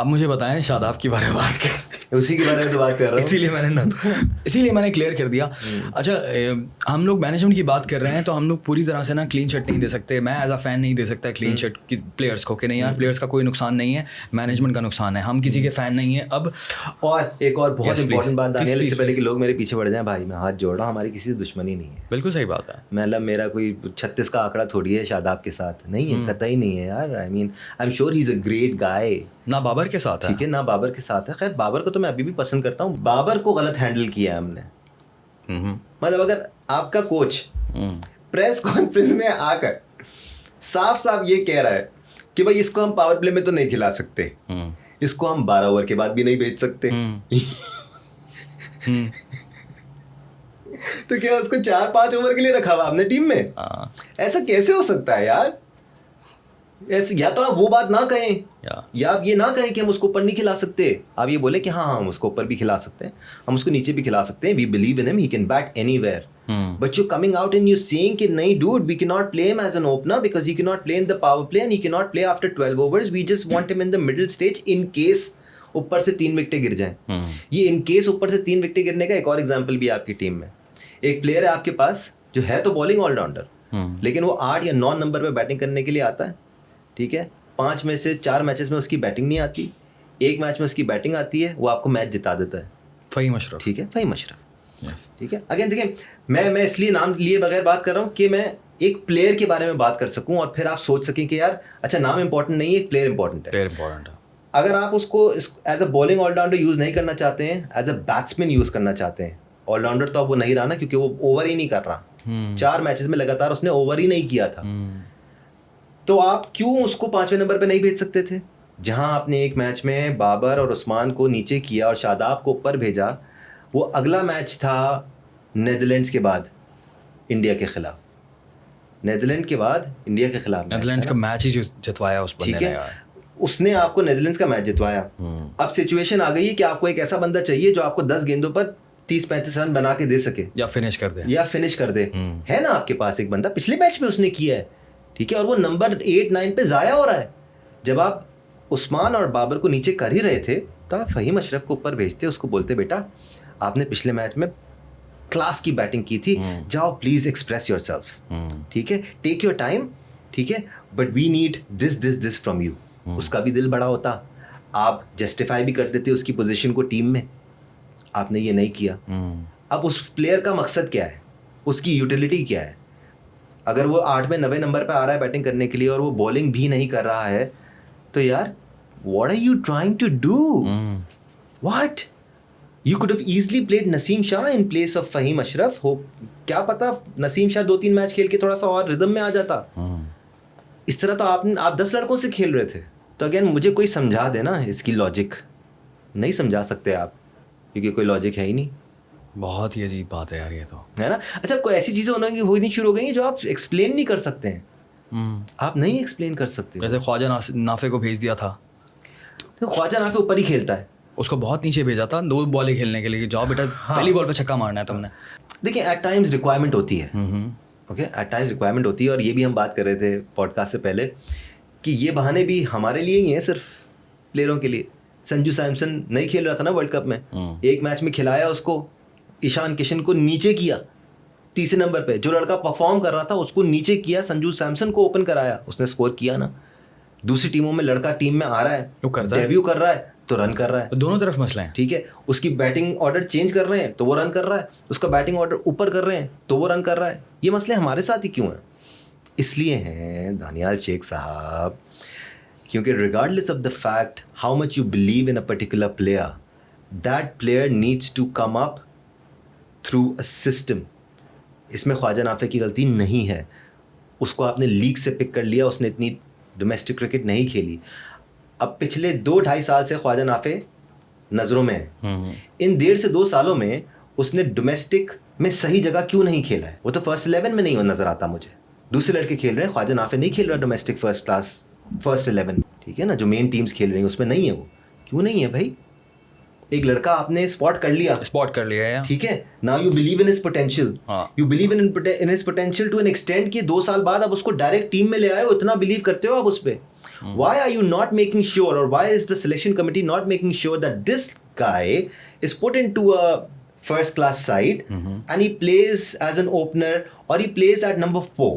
اب مجھے بتائیں شاداب کے بارے میں بات کر, اسی کے بارے میں تو بات کر رہا ہوں, اسی لیے میں نے کلیئر کر دیا. اچھا ہم لوگ مینجمنٹ کی بات کر رہے ہیں تو ہم لوگ پوری طرح سے نا کلین شٹ نہیں دے سکتے. میں ایز اے فین نہیں دے سکتا کلین شٹ کی پلیئرس کو کہ نہیں یار پلیئرس کا کوئی نقصان نہیں ہے, مینجمنٹ کا نقصان ہے, ہم کسی کے فین نہیں ہیں. اب اور ایک اور بہت امپورٹنٹ بات دانیال, اس سے پہلے کہ لوگ میرے پیچھے پڑ جائیں, بھائی میں ہاتھ جوڑ رہا ہوں, ہماری کسی سے دشمنی نہیں ہے. بالکل صحیح بات ہے. مطلب میرا کوئی 36 کا آنکڑا تھوڑی ہے شاداب کے ساتھ, نہیں ہے, قطعی نہیں ہے یار. I mean I'm sure he is a great guy. نہ بابر کے ساتھ ہے, ٹھیک ہے, نہ بابر کے ساتھ ہے. خیر بابر کو تو میں ابھی بھی پسند کرتا ہوں. بابر کو غلط ہینڈل کیا ہے ہم نے. مطلب اگر آپ کا کوچ پریس کانفرنس میں آ کر صاف صاف یہ کہہ رہا ہے کہ بھائی اس کو ہم پاور پلے میں تو نہیں کھلا سکتے, اس کو ہم 12 اوور کے بعد بھی نہیں بھیج سکتے, تو کیا اس کو 4-5 اوور کے لیے رکھا ہوا آپ نے ٹیم میں؟ ایسا کیسے ہو سکتا ہے یار؟ ایسے یا تو آپ وہ بات نہ کہیں, یا آپ یہ نہ کہیں کہ ہم اس کو اوپر نہیں کھلا سکتے. آپ یہ بولے کہ ہاں ہم اس کو اوپر بھی کھلا سکتے ہیں, ہم اس کو نیچے بھی کھلا سکتے ہیں. وی بلیو ان ہم, he can bat any where. But you're coming out and you're saying کہ نہیں dude, we cannot play him as an opener because he cannot play in the power play and he cannot play after 12 overs. We just want him in the middle stage in case اوپر سے 3 وکٹیں گر جائیں. یہ in case اوپر سے 3 وکٹیں گرنے کا ایک اور ایگزامپل بھی آپ کی ٹیم میں. ایک پلیئر ہے آپ کے پاس جو ہے تو بالنگ آل راؤنڈر, لیکن وہ 8 یا 9 نمبر پہ بیٹنگ کرنے کے لیے آتا ہے. ٹھیک ہے, 5 میں سے 4 میچز میں اس کی بیٹنگ نہیں آتی, ایک میچ میں اس کی بیٹنگ آتی ہے, وہ آپ کو میچ جتا دیتا ہے. فہیم اشرف. ٹھیک ہے, فہیم اشرف. ٹھیک ہے, اگین دیکھیں میں اس لیے نام لیے بغیر بات کر رہا ہوں کہ میں ایک پلیئر کے بارے میں بات کر سکوں اور پھر آپ سوچ سکیں کہ یار اچھا نام امپورٹنٹ نہیں ہے, ایک پلیئر امپورٹنٹ ہے. اگر آپ اس کو as a bowling all rounder use نہیں کرنا چاہتے ہیں, ایز اے بیٹسمین یوز کرنا چاہتے ہیں, آل راؤنڈر تو اب وہ نہیں رہا نا, کیونکہ وہ اوور ہی نہیں کر رہا. 4 میچز میں لگاتار اس نے اوور ہی نہیں کیا تھا. تو آپ کیوں اس کو 5ویں نمبر پہ نہیں بھیج سکتے تھے؟ جہاں آپ نے ایک میچ میں بابر اور عثمان کو نیچے کیا اور شاداب کو اوپر بھیجا, وہ اگلا میچ تھا نیدرلینڈس کے بعد انڈیا کے خلاف. نیدرلینڈ کے بعد انڈیا کے خلاف نیدرلینڈس کا میچ ہی جتوایا اس بندے نے. اس نے آپ کو نیدرلینڈس کا میچ جتوایا. اب سچویشن آ گئی ہے کہ آپ کو ایک ایسا بندہ چاہیے جو آپ کو 10 گیندوں پر 30-35 رن بنا کے دے سکے, یا فنش کر دے. ہے نا آپ کے پاس ایک بندہ, پچھلے میچ میں اس نے کیا ہے. ٹھیک ہے, اور وہ نمبر 8-9 پہ ضائع ہو رہا ہے. جب آپ عثمان اور بابر کو نیچے کر ہی رہے تھے تو آپ فہیم اشرف کو اوپر بھیجتے, اس کو بولتے بیٹا آپ نے پچھلے میچ میں کلاس کی بیٹنگ کی تھی, جاؤ پلیز ایکسپریس یور سیلف. ٹھیک ہے, ٹیک یور ٹائم. ٹھیک ہے, but we need this from you. اس کا بھی دل بڑا ہوتا, آپ جسٹیفائی بھی کرتے تھے اس کی پوزیشن کو ٹیم میں. آپ نے یہ نہیں کیا. اب اس پلیئر کا مقصد کیا ہے, اس کی یوٹیلیٹی کیا ہے؟ اگر وہ 8ویں 9ویں نمبر پہ آ رہا ہے بیٹنگ کرنے کے لیے اور وہ بالنگ بھی نہیں کر رہا ہے, تو یار what are you trying to do? What you could have easily played Naseem Shah in place of Fahim Ashraf. ہو کیا پتا نسیم شاہ 2-3 میچ کھیل کے تھوڑا سا اور ردم میں آ جاتا. اس طرح تو آپ 10 لڑکوں سے کھیل رہے تھے. تو اگین مجھے کوئی سمجھا دے نا اس کی لاجک. نہیں سمجھا سکتے آپ, کیونکہ کوئی لاجک ہے ہی نہیں. بہت ہی عجیب بات ہے یار یہ تو, ہے نا. اچھا کوئی ایسی چیزیں ہونی شروع ہو گئی ہیں جو آپ ایکسپلین نہیں کر سکتے ہیں. آپ نہیں ایکسپلین کر سکتے. جیسے خواجہ نافع کو بھیج دیا تھا, خواجہ نافع اوپر ہی کھیلتا ہے, اس کو بہت نیچے بھیجا تھا 2 بالیں کھیلنے کے لیے, جاؤ بیٹا پہلی بال پہ چھکا مارنا ہے تم نے. دیکھیں ایٹ ٹائمز ریکوائرمنٹ ہوتی ہے. اوکے, ایٹ ٹائمز ریکوائرمنٹ ہوتی ہے. اور یہ بھی ہم بات کر رہے تھے پوڈ کاسٹ سے پہلے کہ یہ بہانے بھی ہمارے لیے ہی ہیں, صرف پلیئروں کے لیے. سنجو سیمسن نہیں کھیل رہا تھا نا ورلڈ کپ میں, ایک میچ میں کھلایا اس کو, ایشان کشن کو نیچے کیا 30 نمبر پہ. جو لڑکا پرفارم کر رہا تھا اس کو نیچے کیا, سنجو سیمسن کو اوپن کرایا, اس نے اسکور کیا نا. دوسری ٹیموں میں لڑکا ٹیم میں آ رہا ہے, ڈیبیو کر رہا ہے تو رن کر رہا ہے. دونوں طرف مسئلہ ہے. ٹھیک ہے, اس کی بیٹنگ آرڈر چینج کر رہے ہیں تو وہ رن کر رہا ہے, اس کا بیٹنگ آرڈر اوپر کر رہے ہیں تو وہ رن کر رہا ہے. یہ مسئلے ہمارے ساتھ ہی کیوں ہیں؟ اس لیے ہیں دانیال شیخ صاحب کیونکہ regardless of the fact how much you believe in a particular player, that player needs to come up through a system. اس میں خواجہ نافع کی غلطی نہیں ہے. اس کو آپ نے لیگ سے پک کر لیا, اس نے اتنی ڈومیسٹک کرکٹ نہیں کھیلی. اب پچھلے 2-2.5 سال سے خواجہ نافع نظروں میں ہے. ان 1.5 سے 2 سالوں میں اس نے ڈومیسٹک میں صحیح جگہ کیوں نہیں کھیلا ہے؟ وہ تو فرسٹ 11 میں نہیں نظر آتا مجھے. دوسرے لڑکے کھیل رہے ہیں, خواجہ نافع نہیں کھیل رہا ڈومیسٹک فرسٹ کلاس فرسٹ 11. ٹھیک ہے نا, جو مین ٹیمز کھیل رہی ہیں اس میں نہیں ہے. وہ کیوں نہیں ہے بھائی؟ ایک لڑکا آپ نے اسپاٹ کر لیا ہے. ٹھیک ہے, now you believe in his potential, you believe in his potential to an extent کہ 2 سال بعد آپ اس کو ڈائریکٹ ٹیم میں لے آئے ہو, اتنا بلیو کرتے ہو آپ اس پہ. Why are you not making sure, or why is the selection committee not making sure that this guy is put into a first class side and he plays as an opener or he plays at number 4?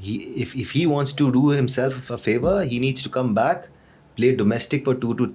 if he wants to do himself a favor, he needs to come back, play domestic for 2 to